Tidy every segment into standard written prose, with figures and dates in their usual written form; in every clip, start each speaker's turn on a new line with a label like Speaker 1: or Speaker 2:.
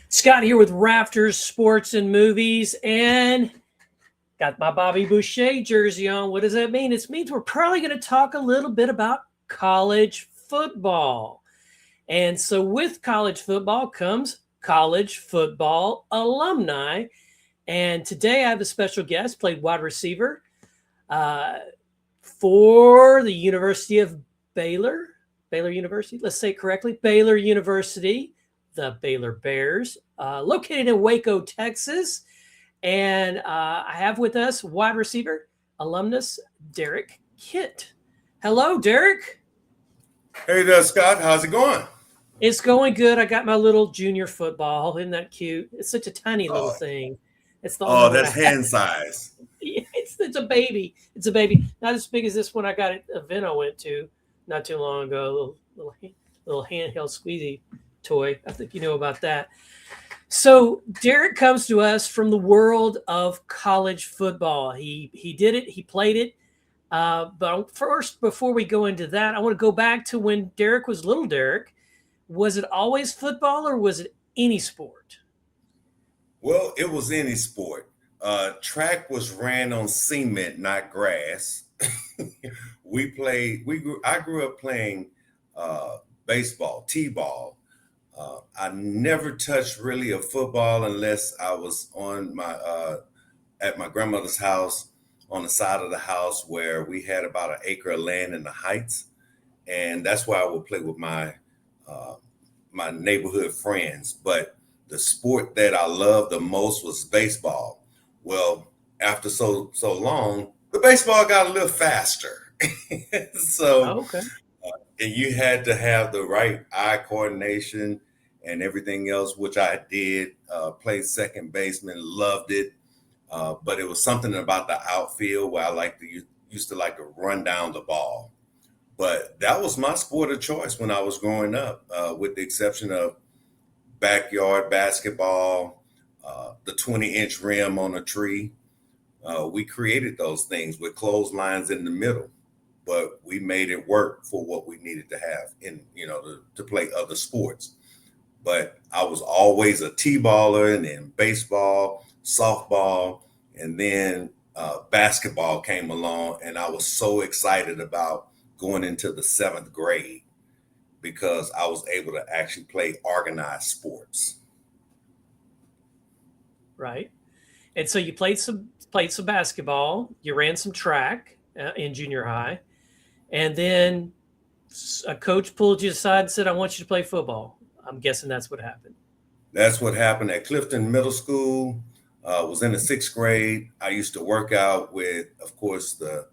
Speaker 1: Scott here with Rafters, Sports and Movies, and got my Bobby Boucher jersey on. What does that mean? It means we're probably going to talk a little bit about college football. And so with college football comes college football alumni. And today I have a special guest, played wide receiver for the University of Baylor University. Let's say it correctly, Baylor University, the Baylor Bears, located in Waco, Texas. And I have with us wide receiver, alumnus Derrick Kent. Hello, Derrick.
Speaker 2: Hey there, Scott. How's it going?
Speaker 1: It's going good. I got my little junior football. Isn't that cute? It's such a tiny little thing. It's the only
Speaker 2: that's hand size.
Speaker 1: It's a baby. It's a baby. Not as big as this one I got at an event I went to not too long ago. Little handheld squeezy toy. I think you know about that. So Derrick comes to us from the world of college football. He did it. He played it. But first, before we go into that, I want to go back to when Derrick was little Derrick. Was it always football or was it any sport?
Speaker 2: Well, it was any sport. Track was ran on cement, not grass. I grew up playing baseball, t-ball. I never touched really a football unless I was on at my grandmother's house on the side of the house where we had about an acre of land in the Heights, and that's where I would play with my neighborhood friends. But the sport that I loved the most was baseball. Well, after so long, the baseball got a little faster,
Speaker 1: Okay.
Speaker 2: And you had to have the right eye coordination and everything else, which I did. Played second baseman, loved it. But it was something about the outfield where I used to like to run down the ball. But that was my sport of choice when I was growing up, with the exception of backyard basketball, the 20-inch rim on a tree. We created those things with clotheslines in the middle, but we made it work for what we needed to have to play other sports. But I was always a t-baller, and then baseball, softball, and then basketball came along, and I was so excited about going into the 7th grade because I was able to actually play organized sports.
Speaker 1: Right. And so you played some basketball. You ran some track in junior high, and then a coach pulled you aside and said, "I want you to play football." I'm guessing that's what happened.
Speaker 2: That's what happened at Clifton Middle School. Was in the 6th grade. I used to work out with, of course, the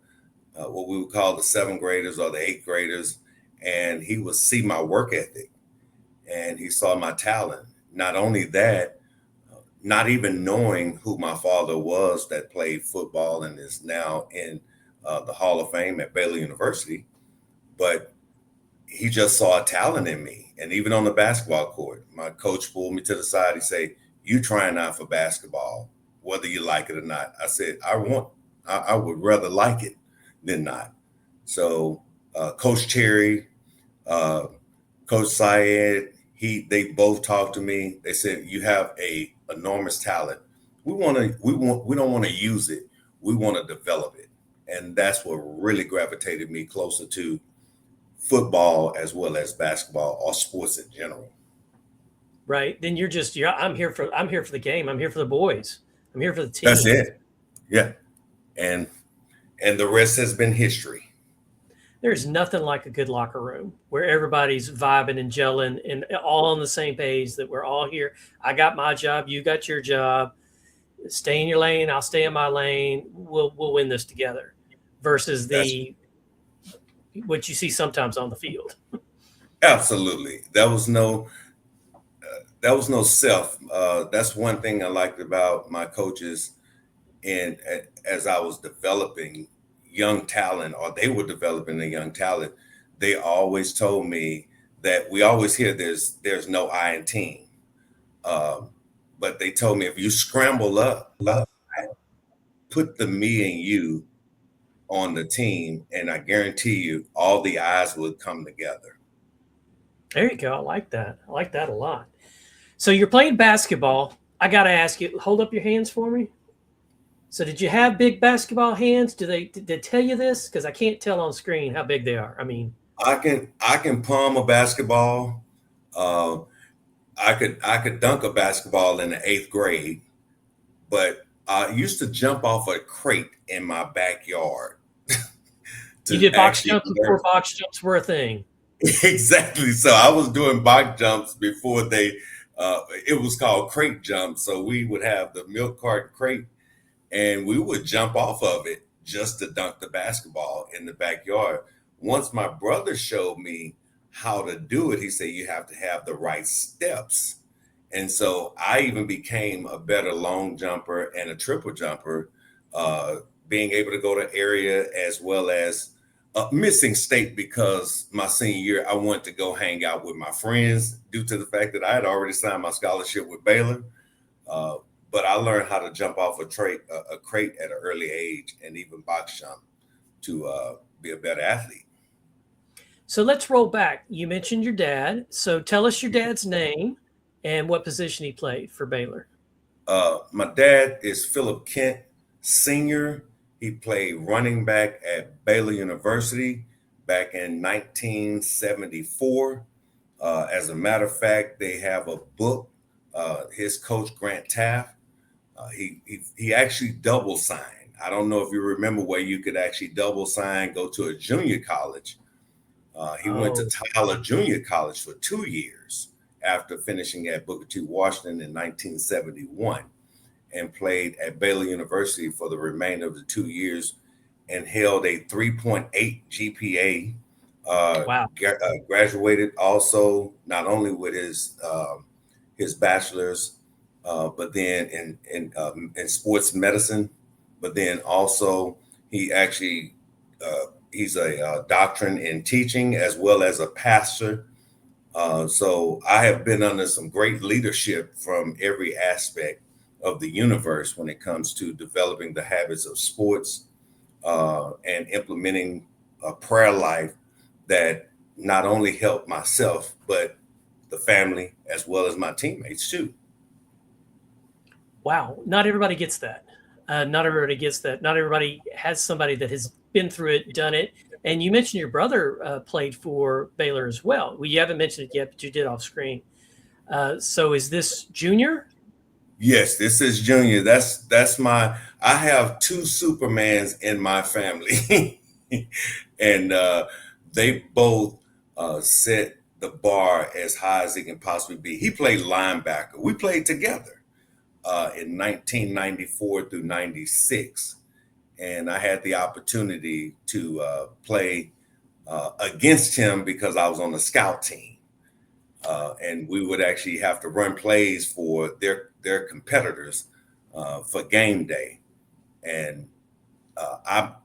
Speaker 2: what we would call the 7th graders or the 8th graders, and he would see my work ethic, and he saw my talent. Not only that, not even knowing who my father was that played football and is now in the Hall of Fame at Baylor University, but he just saw a talent in me. And even on the basketball court, my coach pulled me to the side. He said, "You trying out for basketball, whether you like it or not." I said, I would rather like it than not. So Coach Cherry, Coach Syed, they both talked to me. They said, "You have a enormous talent. We don't want to use it. We want to develop it." And that's what really gravitated me closer to football as well as basketball or sports in general.
Speaker 1: Right. Then I'm here for the game. I'm here for the boys. I'm here for the team.
Speaker 2: That's it. Yeah. And the rest has been history.
Speaker 1: There's nothing like a good locker room where everybody's vibing and gelling and all on the same page, that we're all here. I got my job. You got your job. Stay in your lane. I'll stay in my lane. We'll win this together versus what you see sometimes on the field.
Speaker 2: Absolutely. That was no self. That's one thing I liked about my coaches. And as I was developing young talent, or they were developing a young talent, they always told me that we always hear there's no I in team. But they told me, if you scramble up, put the me and you on the team, and I guarantee you all the eyes would come together.
Speaker 1: There you go. I like that. I like that a lot. So you're playing basketball. I got to ask you, hold up your hands for me. So did you have big basketball hands? Did they tell you this? Because I can't tell on screen how big they are. I mean,
Speaker 2: I can palm a basketball. Uh, I could dunk a basketball in the 8th grade, but I used to jump off a crate in my backyard
Speaker 1: you
Speaker 2: to
Speaker 1: did box
Speaker 2: actually
Speaker 1: jumps before
Speaker 2: learn.
Speaker 1: box jumps were a thing.
Speaker 2: Exactly. So I was doing box jumps before it was called crate jumps. So we would have the milk carton crate and we would jump off of it just to dunk the basketball in the backyard. Once my brother showed me how to do it, he said you have to have the right steps. And so I even became a better long jumper and a triple jumper, uh, being able to go to area as well as missing state because my senior year I wanted to go hang out with my friends due to the fact that I had already signed my scholarship with Baylor. Uh, but I learned how to jump off a crate at an early age and even box jump to be a better athlete.
Speaker 1: So let's roll back. You mentioned your dad. So tell us your dad's name and what position he played for Baylor.
Speaker 2: My dad is Philip Kent Sr. He played running back at Baylor University back in 1974. As a matter of fact, they have a book. His coach Grant Taft, he actually double signed. I don't know if you remember where you could actually double sign, go to a junior college. He went to
Speaker 1: Oh,
Speaker 2: Tyler Junior College for 2 years after finishing at Booker T. Washington in 1971 and played at Baylor University for the remainder of the 2 years and held a 3.8 GPA.
Speaker 1: wow.
Speaker 2: Graduated also not only with his bachelor's, but then in sports medicine, but then also he actually he's a doctrine in teaching as well as a pastor. So I have been under some great leadership from every aspect of the universe when it comes to developing the habits of sports and implementing a prayer life that not only helped myself, but the family as well as my teammates too.
Speaker 1: Wow. Not everybody gets that. Not everybody gets that. Not everybody has somebody that has been through it, done it. And you mentioned your brother played for Baylor as well. Well, you haven't mentioned it yet, but you did off screen. So is this junior?
Speaker 2: Yes, this is Junior. That's my. I have two Supermans in my family, and they both set the bar as high as it can possibly be. He played linebacker. We played together in 1994 through 96, and I had the opportunity to play against him because I was on the scout team. And we would actually have to run plays for their competitors for game day, and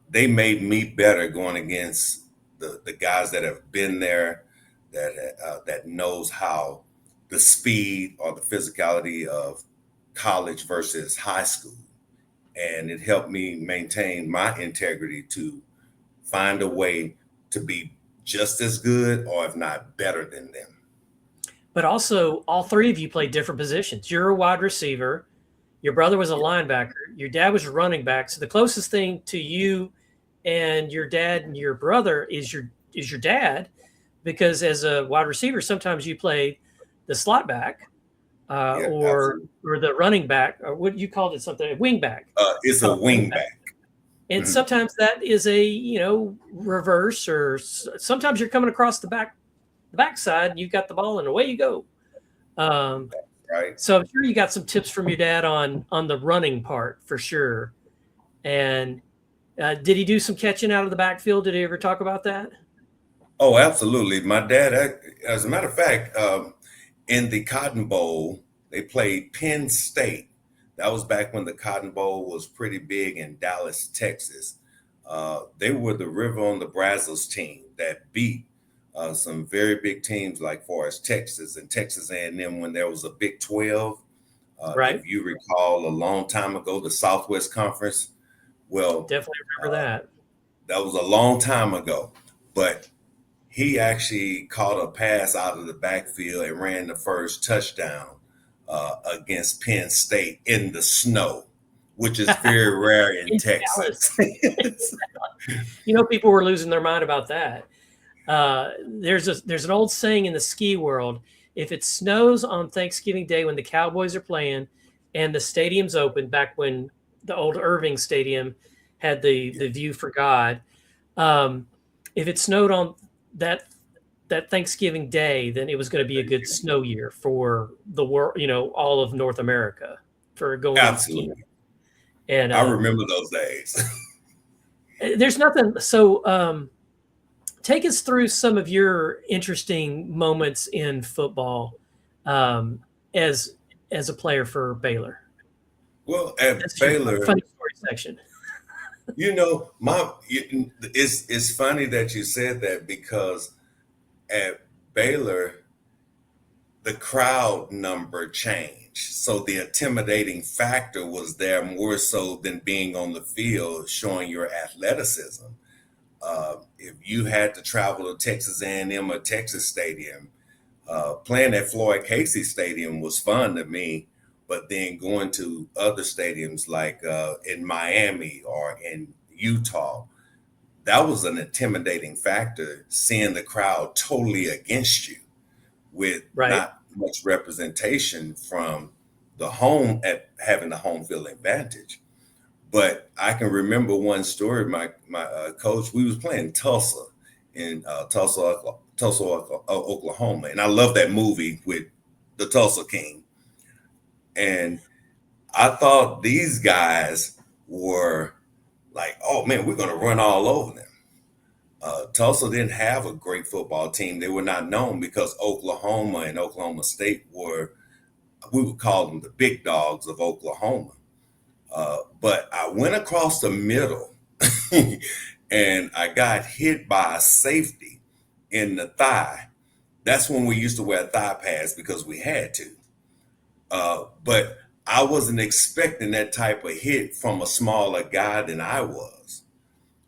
Speaker 2: they made me better going against the guys that have been there, that knows how the speed or the physicality of college versus high school, and it helped me maintain my integrity to find a way to be just as good or if not better than them.
Speaker 1: But also, all three of you played different positions. You're a wide receiver. Your brother was a linebacker. Your dad was a running back. So the closest thing to you and your dad and your brother is your dad, because as a wide receiver, sometimes you play the slot back
Speaker 2: Yeah,
Speaker 1: or
Speaker 2: absolutely.
Speaker 1: the running back, or what you called it, something, a wing back.
Speaker 2: It's a
Speaker 1: Wing
Speaker 2: wing
Speaker 1: back.
Speaker 2: back.
Speaker 1: And
Speaker 2: Mhm.
Speaker 1: sometimes that is a reverse, or sometimes you're coming across the backside, and you've got the ball, and away you go. Um,
Speaker 2: Right.
Speaker 1: so I'm sure you got some tips from your dad on the running part for sure. And did he do some catching out of the backfield? Did he ever talk about that?
Speaker 2: Oh, absolutely. My dad, as a matter of fact, in the Cotton Bowl, they played Penn State. That was back when the Cotton Bowl was pretty big in Dallas, Texas. They were the River on the Brazos team that beat some very big teams like Forest, Texas, and Texas A&M when there was a Big 12.
Speaker 1: Right.
Speaker 2: If you recall, a long time ago, the Southwest Conference. Well,
Speaker 1: Definitely remember
Speaker 2: uh,
Speaker 1: that.
Speaker 2: that was a long time ago, but he actually caught a pass out of the backfield and ran the first touchdown against Penn State in the snow, which is very rare in
Speaker 1: In
Speaker 2: Texas.
Speaker 1: People were losing their mind about that. There's an old saying in the ski world: if it snows on Thanksgiving Day when the Cowboys are playing and the stadium's open, back when the old Irving Stadium had the view for God, if it snowed on that Thanksgiving Day, then it was going to be a good snow year for the world, all of North America for going
Speaker 2: Absolutely.
Speaker 1: skiing. And
Speaker 2: I remember those days.
Speaker 1: There's nothing. So take us through some of your interesting moments in football as a player for Baylor.
Speaker 2: Well, at
Speaker 1: That's
Speaker 2: Baylor,
Speaker 1: funny story section.
Speaker 2: It's funny that you said that, because at Baylor, the crowd number changed. So the intimidating factor was there more so than being on the field, showing your athleticism. If you had to travel to Texas A&M or Texas Stadium, playing at Floyd Casey Stadium was fun to me. But then going to other stadiums like in Miami or in Utah, that was an intimidating factor, seeing the crowd totally against you with not much representation from the home at having the home field advantage. But I can remember one story. My coach, we was playing Tulsa in Tulsa, Oklahoma, and I love that movie with the Tulsa King. And I thought these guys were like, oh man, we're going to run all over them. Tulsa didn't have a great football team. They were not known because Oklahoma and Oklahoma State we would call them the big dogs of Oklahoma. But I went across the middle and I got hit by a safety in the thigh. That's when we used to wear thigh pads because we had to. But I wasn't expecting that type of hit from a smaller guy than I was.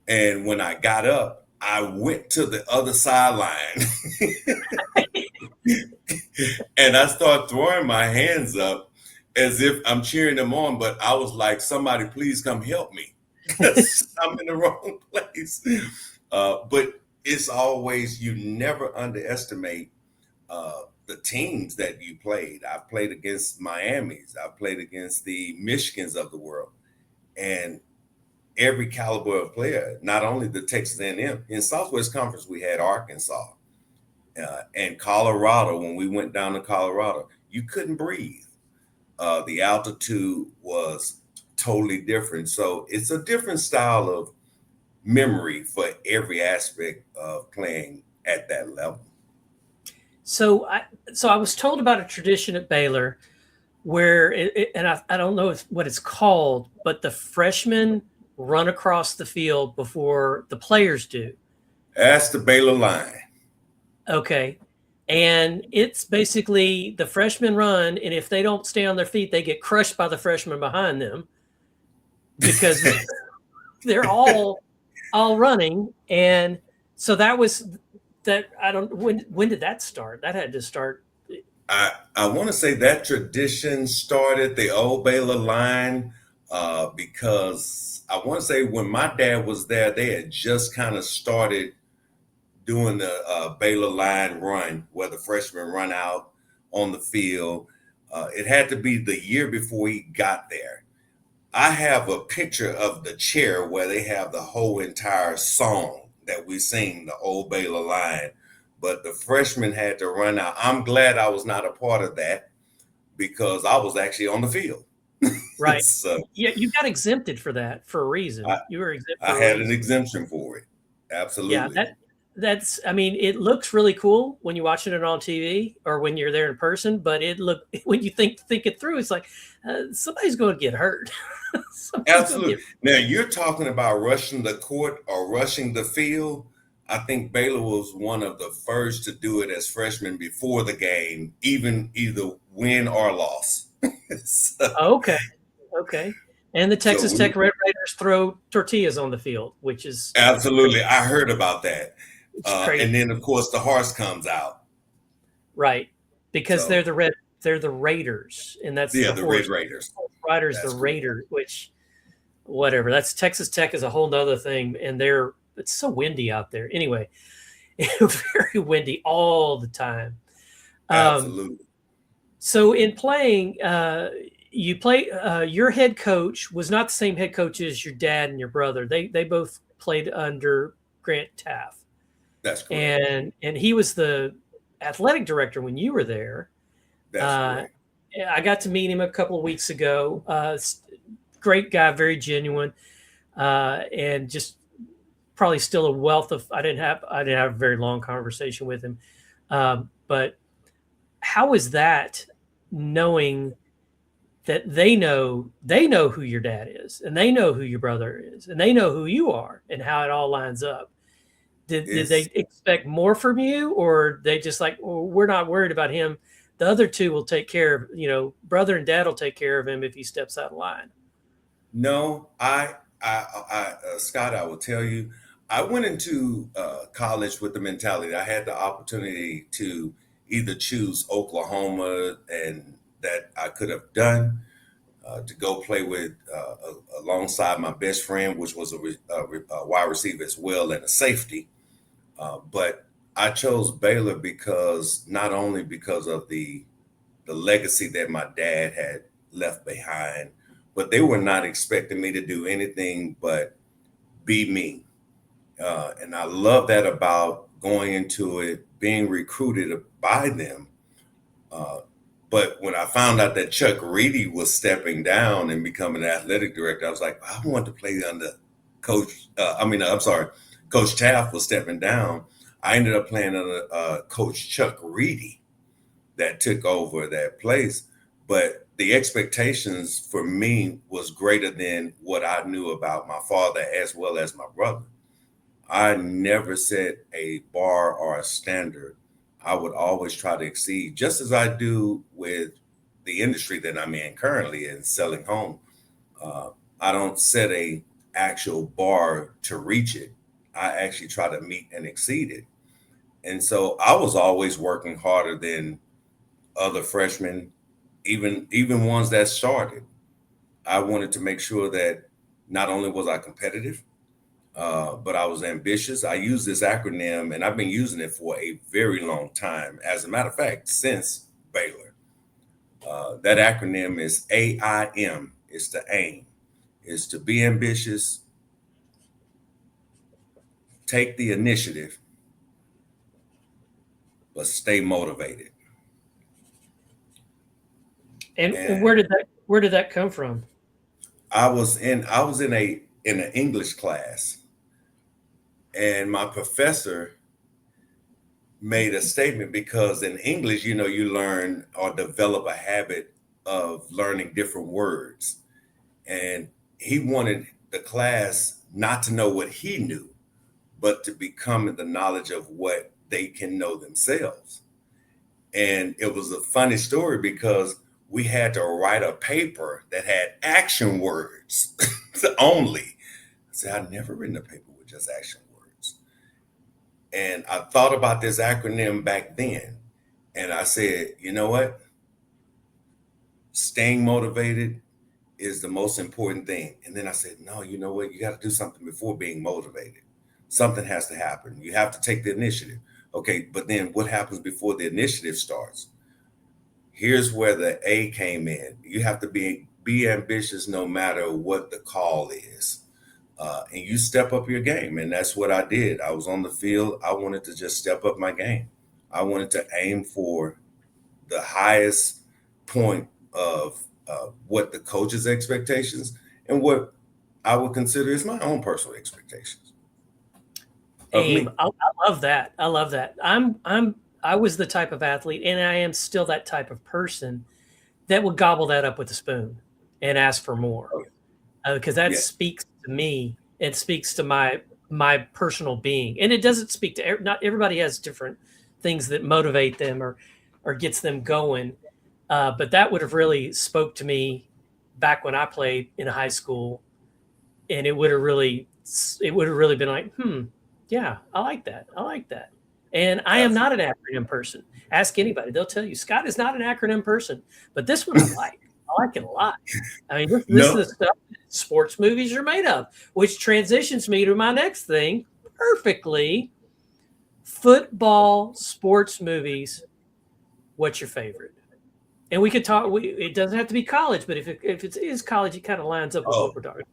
Speaker 2: And when I got up, I went to the other sideline and I started throwing my hands up as if I'm cheering them on. But I was like, somebody please come help me. I'm in the wrong place. But it's always, you never underestimate the teams that you played. I've played against Miami's. I've played against the Michigans of the world. And every caliber of player, not only the Texas A&M. In Southwest Conference, we had Arkansas and Colorado. When we went down to Colorado, you couldn't breathe. The altitude was totally different. So it's a different style of memory for every aspect of playing at that level.
Speaker 1: So I was told about a tradition at Baylor where I don't know what it's called, but the freshmen run across the field before the players do.
Speaker 2: That's the Baylor line.
Speaker 1: Okay. And it's basically the freshmen run, and if they don't stay on their feet, they get crushed by the freshmen behind them because they're all running. And so that was that. I don't, when did that start? That had to start.
Speaker 2: I want to say that tradition started the old Baylor line because I want to say when my dad was there, they had just kind of started doing the Baylor line run where the freshmen run out on the field. It had to be the year before he got there. I have a picture of the chair where they have the whole entire song that we sing, the old Baylor line. But the freshmen had to run out. I'm glad I was not a part of that because I was actually on the field.
Speaker 1: Right. So, yeah, you got exempted for that for a reason. You were exempt.
Speaker 2: I had an exemption for it. Absolutely.
Speaker 1: Yeah, that's. I mean, it looks really cool when you're watching it on TV or when you're there in person. But when you think it through, it's like somebody's going to get hurt.
Speaker 2: Absolutely. Now you're talking about rushing the court or rushing the field. I think Baylor was one of the first to do it as freshmen before the game, even either win or loss.
Speaker 1: Okay. And the Texas Tech Red Raiders throw tortillas on the field, which is
Speaker 2: absolutely. I heard about that.
Speaker 1: And
Speaker 2: then, of course, the horse comes out.
Speaker 1: Right, because they're the red they're the Raiders, and that's
Speaker 2: Yeah,
Speaker 1: the
Speaker 2: the
Speaker 1: horse.
Speaker 2: Red Raiders.
Speaker 1: Riders, the
Speaker 2: That's correct.
Speaker 1: Raider, which whatever. That's Texas Tech is a whole nother thing, and it's so windy out there. Anyway, very windy all the time.
Speaker 2: Absolutely.
Speaker 1: So in playing, you play. Your head coach was not the same head coach as your dad and your brother. They both played under Grant Taft,
Speaker 2: That's correct.
Speaker 1: and he was the athletic director when you were there.
Speaker 2: That's correct.
Speaker 1: I got to meet him a couple of weeks ago. Great guy, very genuine, and just probably still a wealth of. I didn't have a very long conversation with him, but how is that knowing that they know who your dad is, and they know who your brother is, and they know who you are, and how it all lines up? Did they expect more from you, or they just like, well, we're not worried about him? The other two will take care of, brother and dad will take care of him if he steps out of line.
Speaker 2: No, Scott, I will tell you, I went into college with the mentality that I had the opportunity to either choose Oklahoma, and that I could have done to go play with alongside my best friend, which was a wide receiver as well and a safety. But I chose Baylor because not only because of the legacy that my dad had left behind, but they were not expecting me to do anything but be me. And I love that about going into it, being recruited by them. But when I found out that Chuck Reedy was stepping down and becoming an athletic director, I was like, I want to play under Coach Taft was stepping down. I ended up playing under Coach Chuck Reedy that took over that place. But the expectations for me was greater than what I knew about my father as well as my brother. I never set a bar or a standard. I would always try to exceed, just as I do with the industry that I'm in currently in selling home. I don't set a actual bar to reach it. I actually try to meet and exceed it. And so I was always working harder than other freshmen, even ones that started. I wanted to make sure that not only was I competitive, but I was ambitious. I use this acronym, and I've been using it for a very long time. As a matter of fact, since Baylor, that acronym is AIM. It's to aim. It's to be ambitious, take the initiative, but stay motivated.
Speaker 1: And where did that come from?
Speaker 2: I was in an English class, and my professor made a statement because in English, you learn or develop a habit of learning different words. And he wanted the class not to know what he knew, but to become the knowledge of what they can know themselves. And it was a funny story because we had to write a paper that had action words only. I said, I've never written a paper with just action words. And I thought about this acronym back then. And I said, you know what? Staying motivated is the most important thing. And then I said, no, you know what? You got to do something before being motivated. Something has to happen. You have to take the initiative. Okay, but then what happens before the initiative starts? Here's where the A came in. You have to be ambitious no matter what the call is. And you step up your game. And that's what I did. I was on the field. I wanted to just step up my game. I wanted to aim for the highest point of what the coach's expectations and what I would consider is my own personal expectations of me.
Speaker 1: I love that. I love that. I was the type of athlete, and I am still that type of person that would gobble that up with a spoon and ask for more, because that speaks to me. It speaks to my personal being, and it doesn't speak to not everybody has different things that motivate them or gets them going. But that would have really spoke to me back when I played in high school, and it would have really been like, yeah, I like that. I like that. And I am not an acronym person. Ask anybody; they'll tell you Scott is not an acronym person. But this one I like. I like it a lot. I mean, this is the stuff that sports movies are made of, which transitions me to my next thing perfectly. Football sports movies. What's your favorite? And we could talk. It doesn't have to be college, but if it is college, it kind of lines up with what we're talking about.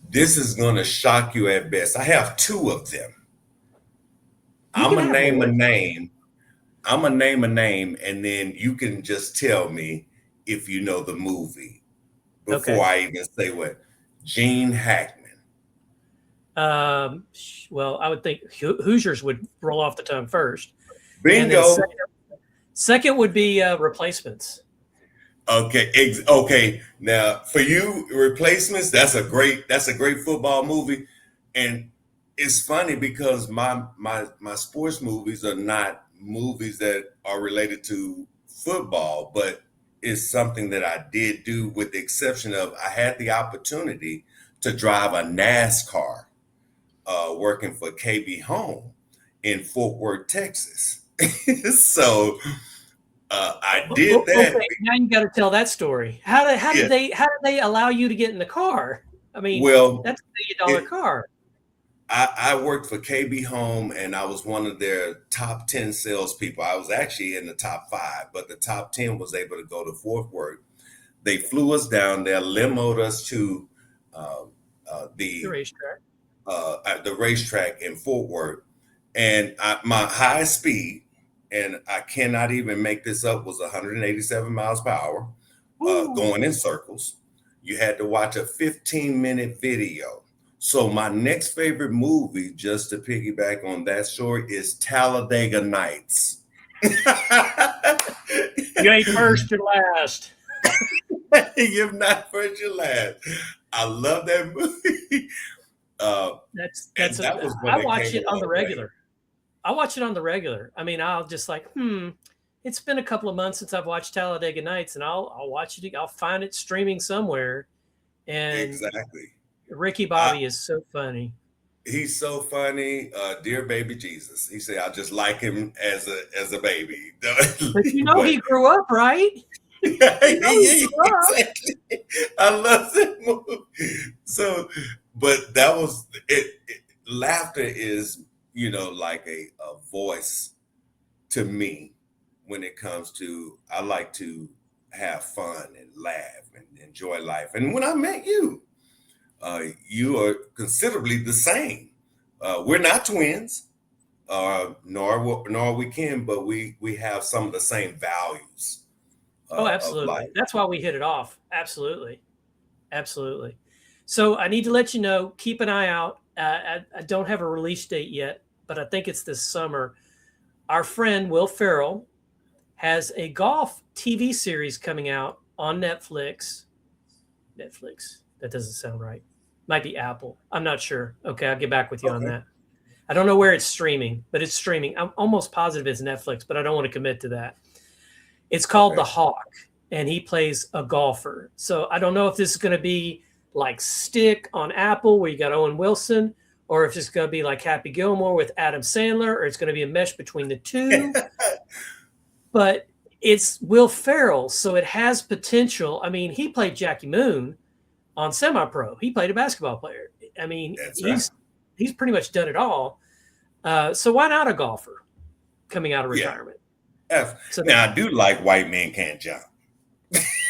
Speaker 2: This is going to shock you at best. I have two of them. I'm gonna name a name. I'm gonna name a name, and then you can just tell me if you know the movie before I even say what. Gene Hackman.
Speaker 1: Well, I would think Hoosiers would roll off the tongue first.
Speaker 2: Bingo.
Speaker 1: Second would be Replacements.
Speaker 2: Okay. Okay. Now for you, Replacements, that's a great football movie. And it's funny because my sports movies are not movies that are related to football, but it's something that I did do, with the exception of I had the opportunity to drive a NASCAR working for KB Home in Fort Worth, Texas. So I did that.
Speaker 1: Okay, now you got to tell that story. How did they allow you to get in the car? I mean, that's a $1 million car.
Speaker 2: I worked for KB Home, and I was one of their top 10 salespeople. I was actually in the top 5, but the top 10 was able to go to Fort Worth. They flew us down there, limoed us to the racetrack in Fort Worth, and my high speed, and I cannot even make this up, was 187 miles per hour, going in circles. You had to watch a 15-minute video. So my next favorite movie, just to piggyback on that story, is Talladega Nights.
Speaker 1: You ain't first or last.
Speaker 2: You're not first or last. I love that movie.
Speaker 1: I watch it on the regular. I watch it on the regular. I mean, I'll just like, it's been a couple of months since I've watched Talladega Nights, and I'll watch it. I'll find it streaming somewhere. And
Speaker 2: exactly.
Speaker 1: Ricky Bobby is so funny.
Speaker 2: He's so funny. Dear baby Jesus. He said, I just like him as a baby.
Speaker 1: But he grew up, right?
Speaker 2: Exactly. I love that movie. So, but that was it. Laughter is, like a voice to me when it comes to, I like to have fun and laugh and enjoy life. And when I met you, you are considerably the same. We're not twins, nor we can, but we have some of the same values.
Speaker 1: Absolutely. That's why we hit it off. Absolutely. Absolutely. So I need to let you know, keep an eye out. I don't have a release date yet, but I think it's this summer. Our friend Will Ferrell has a golf TV series coming out on Netflix. That doesn't sound right. Might be Apple. I'm not sure. Okay, I'll get back with you on that. I don't know where it's streaming, but it's streaming. I'm almost positive it's Netflix, but I don't want to commit to that. It's called The Hawk, and he plays a golfer. So I don't know if this is going to be like Stick on Apple, where you got Owen Wilson, or if it's going to be like Happy Gilmore with Adam Sandler, or it's going to be a mesh between the two. But it's Will Ferrell, so it has potential. I mean, he played Jackie Moon on Semi-Pro. He played a basketball player. I mean, he's pretty much done it all. So why not a golfer coming out of retirement?
Speaker 2: So now I do like White Men Can't Jump.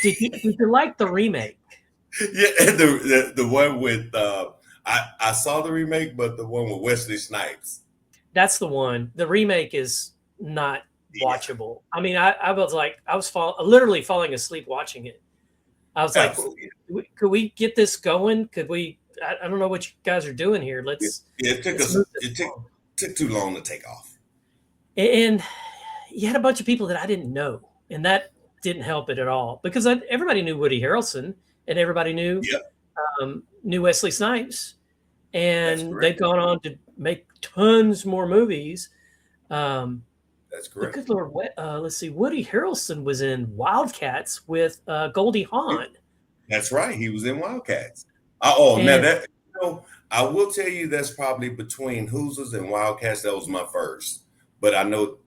Speaker 1: Did you like the remake?
Speaker 2: Yeah, the one with I saw the remake, but the one with Wesley Snipes.
Speaker 1: That's the one. The remake is not watchable. I mean, I was literally falling asleep watching it. I was Absolutely. Like, could we get this going? Could we? I don't know what you guys are doing here.
Speaker 2: It took too long to take off.
Speaker 1: And you had a bunch of people that I didn't know, and that didn't help it at all, because everybody knew Woody Harrelson and everybody knew Wesley Snipes, and they've gone on to make tons more movies.
Speaker 2: That's correct.
Speaker 1: Good Lord, let's see. Woody Harrelson was in Wildcats with Goldie Hawn.
Speaker 2: That's right. He was in Wildcats. I will tell you that's probably between Hoosiers and Wildcats. That was my first. but I know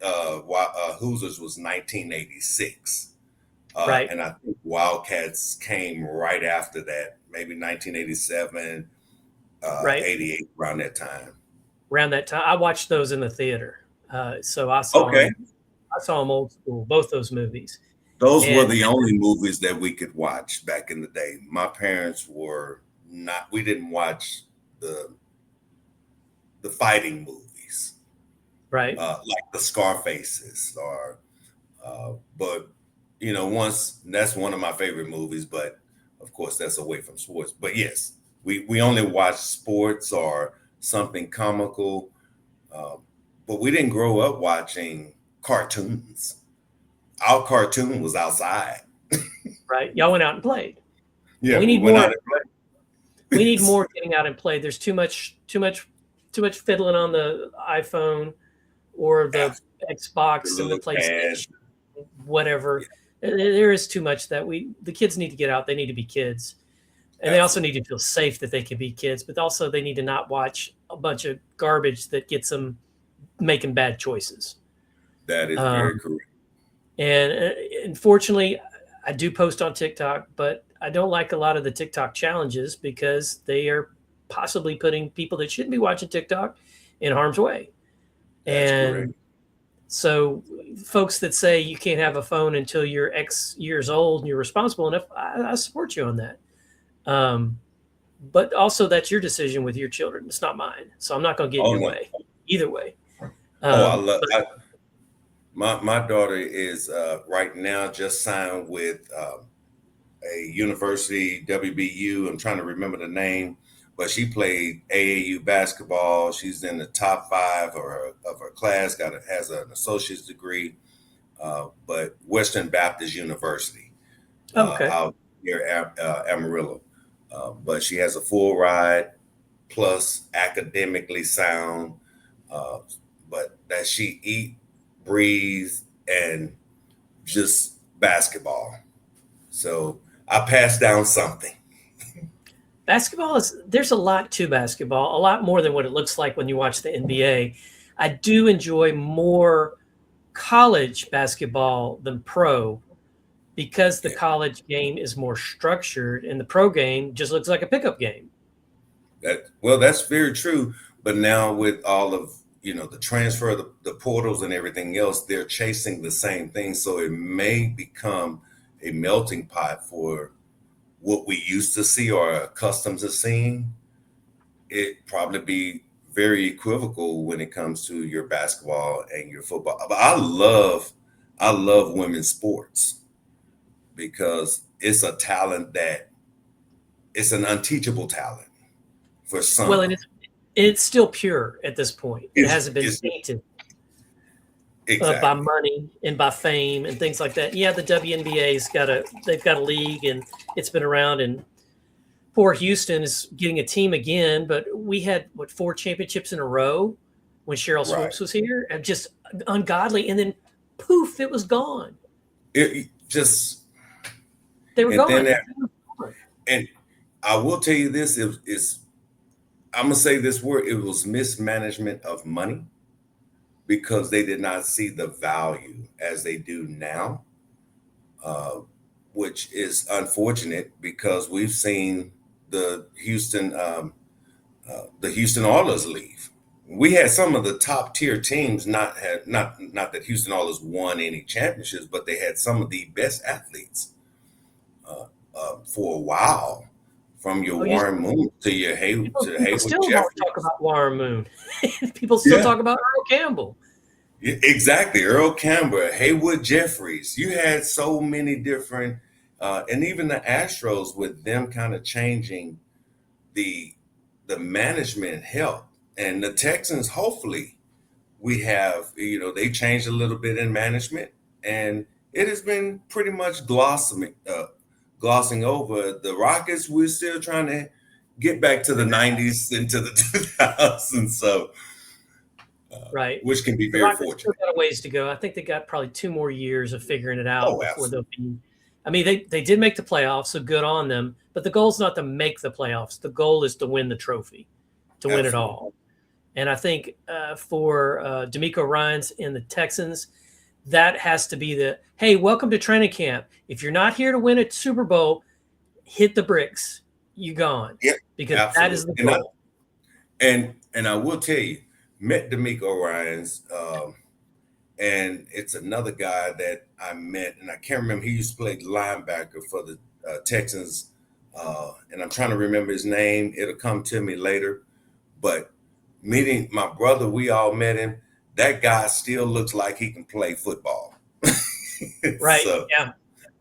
Speaker 2: Hoosiers was 1986.
Speaker 1: Right.
Speaker 2: And I think Wildcats came right after that, maybe 1987,
Speaker 1: Right.
Speaker 2: 88, around that time.
Speaker 1: Around that time, I watched those in the theater. So I saw
Speaker 2: Okay.
Speaker 1: them. I saw them old school, both those movies.
Speaker 2: Those were
Speaker 1: And
Speaker 2: the only movies that we could watch back in the day. My parents were not, we didn't watch the fighting movies,
Speaker 1: right.
Speaker 2: like the Scarfaces or, but once, that's one of my favorite movies, but of course that's away from sports. But yes, we only watch sports or something comical, but we didn't grow up watching cartoons. Our cartoon was outside.
Speaker 1: Right. Y'all went out and played.
Speaker 2: Yeah,
Speaker 1: we need
Speaker 2: went
Speaker 1: more.
Speaker 2: out and played.
Speaker 1: We need more getting out and play. There's too much fiddling on the iPhone or the Xbox and the PlayStation, whatever. Yeah. There is too much that the kids need to get out. They need to be kids. And they also need to feel safe that they can be kids, but also they need to not watch a bunch of garbage that gets them making bad choices.
Speaker 2: That is very correct.
Speaker 1: And unfortunately, I do post on TikTok, but I don't like a lot of the TikTok challenges because they are possibly putting people that shouldn't be watching TikTok in harm's way.
Speaker 2: That's
Speaker 1: and
Speaker 2: correct.
Speaker 1: So folks that say you can't have a phone until you're X years old and you're responsible enough, I support you on that. But also that's your decision with your children. It's not mine. So I'm not going to get in your way either way.
Speaker 2: I love my daughter is right now just signed with a university, WBU. I'm trying to remember the name, but she played AAU basketball. She's in the top 5 of her class, has an associate's degree, but Western Baptist University out near Amarillo. But she has a full ride, plus academically sound, but that she eat, breathe, and just basketball. So I passed down something.
Speaker 1: Basketball there's a lot to basketball, a lot more than what it looks like when you watch the NBA. I do enjoy more college basketball than pro because the college game is more structured and the pro game just looks like a pickup game.
Speaker 2: That's very true. But now with all of, the transfer, the portals and everything else, they're chasing the same thing. So it may become a melting pot for what we used to see or are accustomed to seeing. It probably be very equivocal when it comes to your basketball and your football. But I love women's sports because it's a talent it's an unteachable talent for some.
Speaker 1: Well, and it's still pure at this point. It hasn't been tainted by money and by fame and things like that. Yeah, the WNBA's they've got a league and it's been around, and poor Houston is getting a team again, but we had 4 championships in a row when Cheryl Swoops was here, and just ungodly, and then poof, it was gone.
Speaker 2: They were
Speaker 1: gone.
Speaker 2: And I will tell you this, I'm going to say this word, it was mismanagement of money because they did not see the value as they do now, which is unfortunate because we've seen the Houston Oilers leave. We had some of the top tier teams, not that Houston Oilers won any championships, but they had some of the best athletes for a while. From your Warren Moon to your Haywood Jeffries.
Speaker 1: People still talk about Warren Moon. People still talk about Earl Campbell.
Speaker 2: Yeah, exactly. Earl Campbell, Haywood Jeffries. You had so many different, and even the Astros with them kind of changing the management help. And the Texans, hopefully, we have, they changed a little bit in management, and it has been pretty much glossing over. The Rockets, we're still trying to get back to the 90s into the 2000s. So, which can be very fortunate.
Speaker 1: Still got a ways to go. I think they got probably 2 more years of figuring it out before they'll be. I mean, they did make the playoffs, so good on them. But the goal is not to make the playoffs. The goal is to win the trophy, to win it all. And I think for D'Amico Ryans and the Texans, that has to be the, hey, welcome to training camp. If you're not here to win a Super Bowl, hit the bricks. You gone.
Speaker 2: Yep,
Speaker 1: Because
Speaker 2: absolutely.
Speaker 1: that is the goal.
Speaker 2: And I will tell you, met D'Amico Ryans, and it's another guy that I met, and I can't remember. He used to play linebacker for the Texans, and I'm trying to remember his name. It'll come to me later. But meeting my brother, we all met him. That guy still looks like he can play football.
Speaker 1: Right.
Speaker 2: So,
Speaker 1: yeah.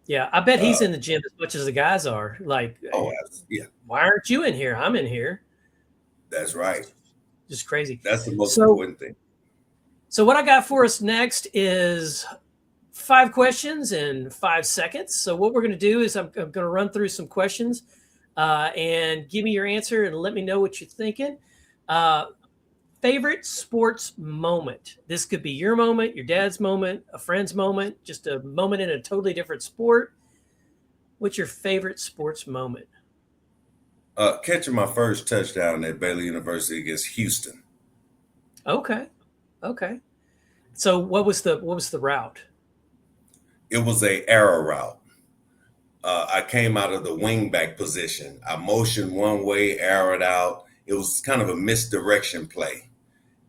Speaker 1: Yeah. I bet he's in the gym as much as the guys are. Like,
Speaker 2: yeah.
Speaker 1: Why aren't you in here? I'm in here.
Speaker 2: That's right.
Speaker 1: Just crazy.
Speaker 2: That's the most important thing.
Speaker 1: So what I got for us next is 5 questions in 5 seconds. So what we're going to do is I'm going to run through some questions and give me your answer and let me know what you're thinking. Favorite sports moment. This could be your moment, your dad's moment, a friend's moment, just a moment in a totally different sport. What's your favorite sports moment?
Speaker 2: Catching my first touchdown at Baylor University against Houston.
Speaker 1: Okay. So what was the route?
Speaker 2: It was a arrow route. I came out of the wingback position. I motioned one way, arrowed out. It was kind of a misdirection play.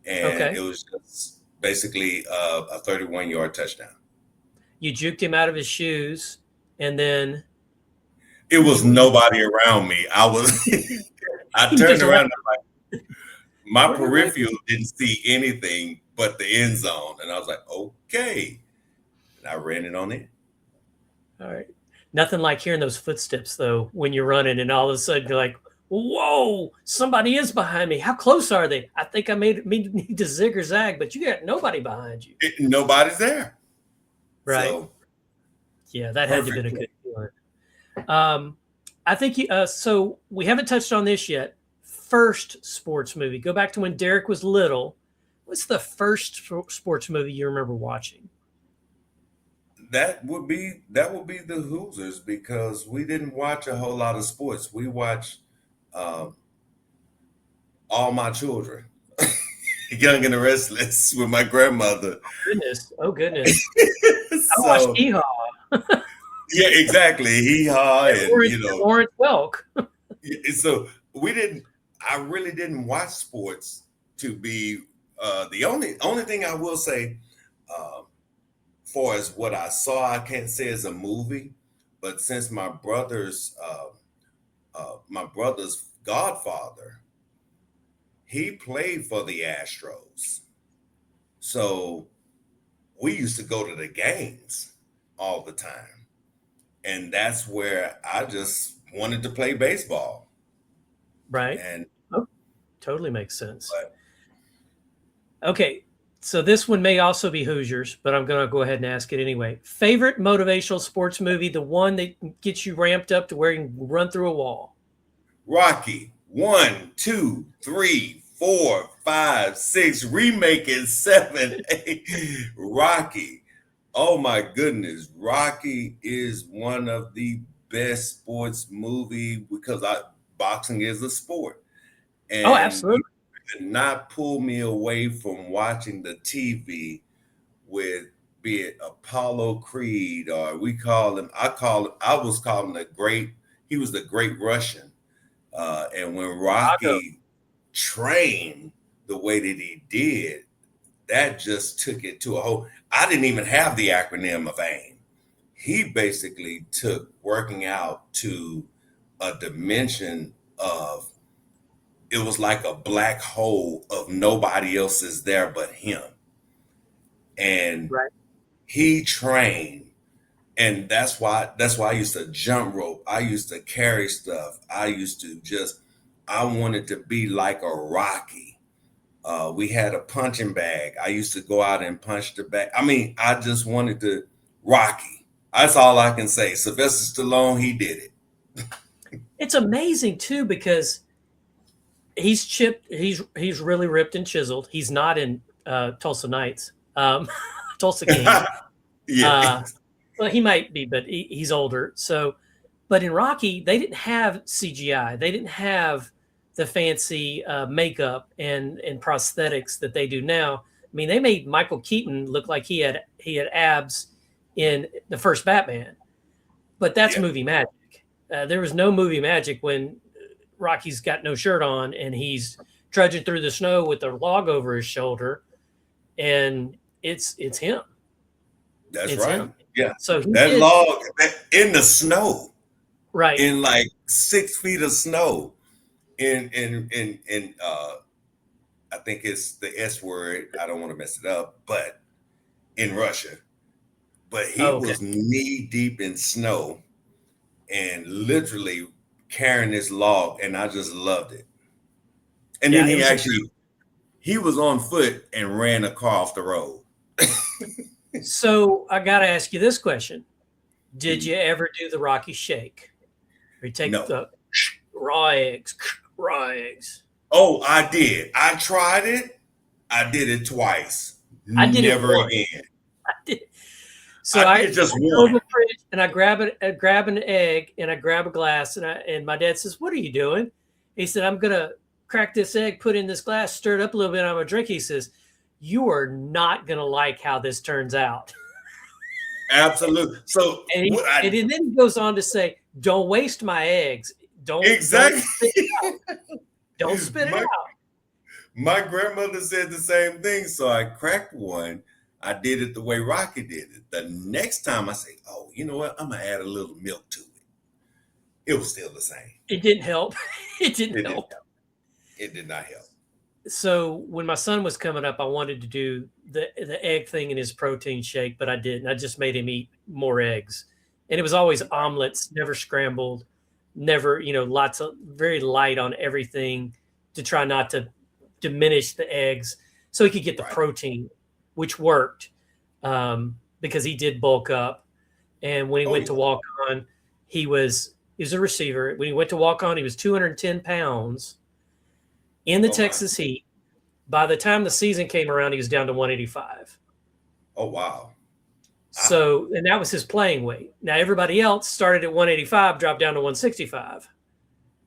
Speaker 2: And it was just basically a 31-yard touchdown.
Speaker 1: You juked him out of his shoes, and then
Speaker 2: it was nobody around me. I turned around and like, my peripheral didn't see anything but the end zone. And I was like, okay. And I ran it on in.
Speaker 1: All right. Nothing like hearing those footsteps, though, when you're running and all of a sudden you're like, whoa, somebody is behind me. How close are they? I think I need to zig or zag, but you got nobody behind you.
Speaker 2: Nobody's there.
Speaker 1: Right. So, yeah, that had to have been a good feeling. I think so we haven't touched on this yet. First sports movie. Go back to when Derrick was little. What's the first sports movie you remember watching?
Speaker 2: That would be the Hoosiers, because we didn't watch a whole lot of sports. We watched All My Children, Young and the Restless, with my grandmother.
Speaker 1: Oh goodness! I watched Hee-Haw.
Speaker 2: Yeah, exactly. Hee-Haw and
Speaker 1: Orange Welk.
Speaker 2: So I really didn't watch sports to be the only thing I will say. Far as what I saw, I can't say as a movie, but since my brother's godfather, he played for the Astros, so we used to go to the games all the time, and that's where I just wanted to play baseball.
Speaker 1: Right, and totally makes sense. Okay. So this one may also be Hoosiers, but I'm going to go ahead and ask it anyway. Favorite motivational sports movie, the one that gets you ramped up to where you can run through a wall?
Speaker 2: Rocky. 1, 2, 3, 4, 5, 6. Remake it 7, 8. Rocky. Oh my goodness. Rocky is one of the best sports movie because boxing is a sport. And
Speaker 1: absolutely.
Speaker 2: Not pull me away from watching the TV with, be it Apollo Creed, or I was calling he was the great Russian. And when Rocky trained the way that he did, that just took it to a whole, I didn't even have the acronym of AIM. He basically took working out to a dimension of, it was like a black hole of nobody else is there but him. And he trained. And that's why I used to jump rope. I used to carry stuff. I wanted to be like a Rocky. We had a punching bag. I used to go out and punch the bag. I mean, I just wanted to Rocky. That's all I can say. Sylvester Stallone, he did it.
Speaker 1: It's amazing too, because he's chipped. He's really ripped and chiseled. He's not in Tulsa Knights, Tulsa King.
Speaker 2: Yeah.
Speaker 1: Well, he might be, but he's older. So, but in Rocky, they didn't have CGI. They the fancy makeup and prosthetics that they do now. I mean, they made Michael Keaton look like he had abs in the first Batman, but that's movie magic. There was no movie magic when Rocky's got no shirt on and he's trudging through the snow with a log over his shoulder, and it's him.
Speaker 2: That's right. Him. Yeah.
Speaker 1: So
Speaker 2: that log in the snow,
Speaker 1: right?
Speaker 2: In like 6 feet of snow, in I think it's the S word. I don't want to mess it up, but in Russia. But he was knee deep in snow and literally carrying this log, and I just loved it. And then he was on foot and ran a car off the road.
Speaker 1: So I got to ask you this question. Did you ever do the Rocky Shake? Or you take the raw eggs?
Speaker 2: Oh, I did. I tried it. I did it twice.
Speaker 1: I did
Speaker 2: never
Speaker 1: it
Speaker 2: again.
Speaker 1: I did. So I just go to the fridge and I grab an egg and I grab a glass and my dad says, "What are you doing?" He said, "I'm gonna crack this egg, put it in this glass, stir it up a little bit, and I'm gonna drink." He says, "You are not gonna like how this turns out."
Speaker 2: Absolutely. So
Speaker 1: and then he goes on to say, "Don't waste my eggs. Don't spit it out. Don't spit it out."
Speaker 2: My grandmother said the same thing. So I cracked one. I did it the way Rocky did it. The next time I say, "Oh, you know what? I'm gonna add a little milk to it." It was still the same.
Speaker 1: It didn't help. It didn't help.
Speaker 2: It did not help.
Speaker 1: So when my son was coming up, I wanted to do the egg thing in his protein shake, but I didn't. I just made him eat more eggs. And it was always omelets, never scrambled, never, lots of very light on everything to try not to diminish the eggs so he could get the protein, which worked because he did bulk up. And when he went to walk on, he was a receiver. When he went to walk on, he was 210 pounds in the Texas heat. By the time the season came around, he was down to 185.
Speaker 2: Oh, wow.
Speaker 1: So, and that was his playing weight. Now, everybody else started at 185, dropped down to 165.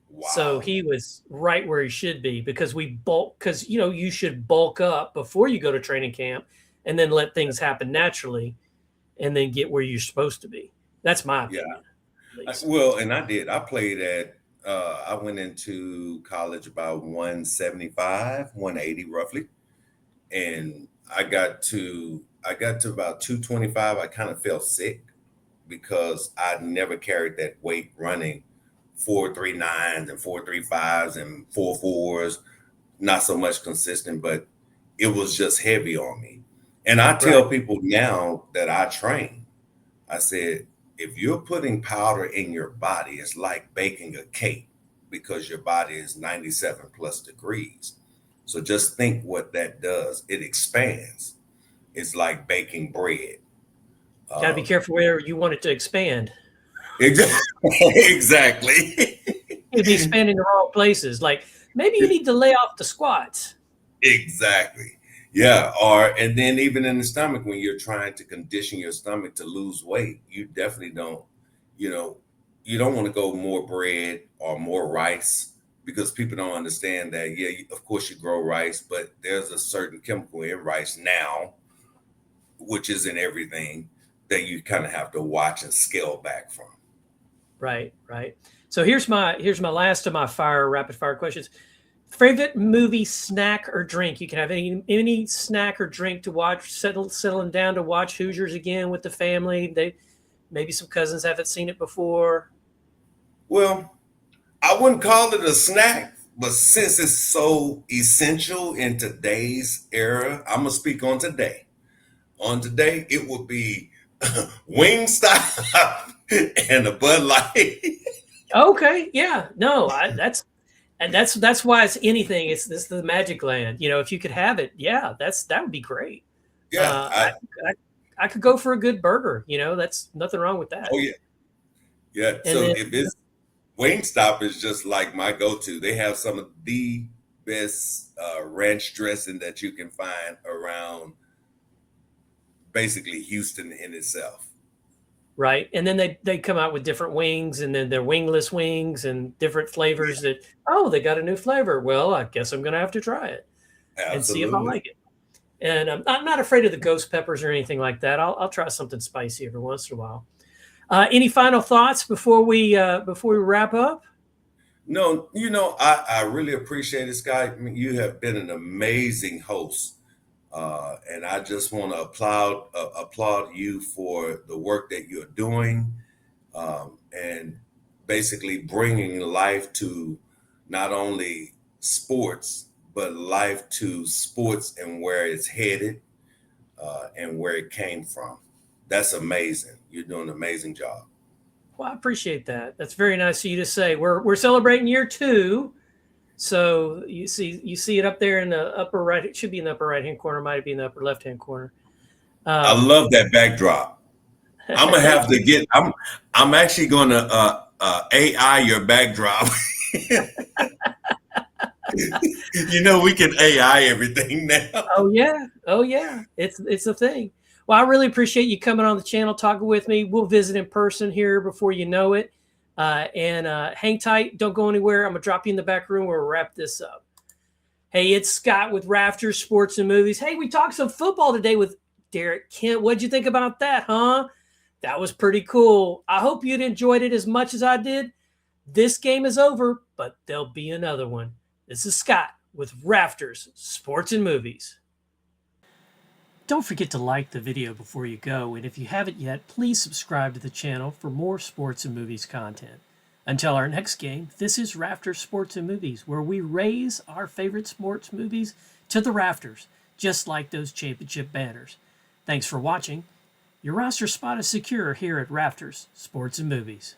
Speaker 1: Wow. So he was right where he should be because you should bulk up before you go to training camp and then let things happen naturally and then get where you're supposed to be. That's my opinion.
Speaker 2: Well, and I did. I played at, I went into college about 175, 180 roughly. And I got to about 225. I kind of felt sick because I never carried that weight running 4.39s and 4.35s and 4.4s, not so much consistent, but it was just heavy on me. And I tell people now that I train, I said, if you're putting powder in your body, it's like baking a cake because your body is 97 plus degrees. So just think what that does. It expands. It's like baking bread.
Speaker 1: Got to be careful where you want it to expand.
Speaker 2: Exactly.
Speaker 1: It'd be expanding the wrong places. Like maybe you need to lay off the squats.
Speaker 2: Exactly. Yeah. And then even in the stomach, when you're trying to condition your stomach to lose weight, you definitely don't, you don't want to go more bread or more rice because people don't understand that. Yeah, of course you grow rice, but there's a certain chemical in rice now, which is in everything, that you kind of have to watch and scale back from.
Speaker 1: Right. So here's my last of my rapid fire questions. Favorite movie, snack, or drink? You can have any snack or drink to watch, settling down to watch Hoosiers again with the family. Maybe some cousins haven't seen it before.
Speaker 2: Well, I wouldn't call it a snack, but since it's so essential in today's era, I'm gonna speak on today. On today, it would be Wingstop and a Bud Light.
Speaker 1: Okay, yeah, no, that's why it's anything. This is the magic land. If you could have it, yeah, that would be great.
Speaker 2: Yeah,
Speaker 1: I could go for a good burger. That's nothing wrong with that.
Speaker 2: Oh yeah. So if it's Wingstop is just like my go-to. They have some of the best ranch dressing that you can find around basically Houston in itself.
Speaker 1: right? And then they come out with different wings, and then they're wingless wings and different flavors that, oh, they got a new flavor. Well, I guess I'm going to have to try it and see if I
Speaker 2: Absolutely.
Speaker 1: like it. And I'm not afraid of the ghost peppers or anything like that. I'll try something spicy every once in a while. Any final thoughts before we wrap up?
Speaker 2: No, I really appreciate it, Scott. I mean, you have been an amazing host. And I just want to applaud you for the work that you're doing, and basically bringing life to not only sports but life to sports and where it's headed, and where it came from. That's amazing. You're doing an amazing job.
Speaker 1: Well, I appreciate that. That's very nice of you to say. We're celebrating year 2. So you see it up there in the upper right. It should be in the upper right hand corner. Might be in the upper left hand corner.
Speaker 2: I
Speaker 1: Um,
Speaker 2: love that backdrop. I'm gonna have to get. I'm actually gonna AI your backdrop. We can AI everything now.
Speaker 1: oh yeah, it's a thing. Well, I really appreciate you coming on the channel, talking with me. We'll visit in person here before you know it. And hang tight. Don't go anywhere. I'm gonna drop you in the back room. We'll wrap this up. Hey, it's Scott with Rafters, Sports and Movies. Hey, we talked some football today with Derrick Kent. What'd you think about that, huh? That was pretty cool. I hope you'd enjoyed it as much as I did. This game is over, but there'll be another one. This is Scott with Rafters, Sports and Movies. Don't forget to like the video before you go, and if you haven't yet, please subscribe to the channel for more Sports and Movies content. Until our next game, this is Rafters Sports and Movies, where we raise our favorite sports movies to the rafters, just like those championship banners. Thanks for watching. Your roster spot is secure here at Rafters Sports and Movies.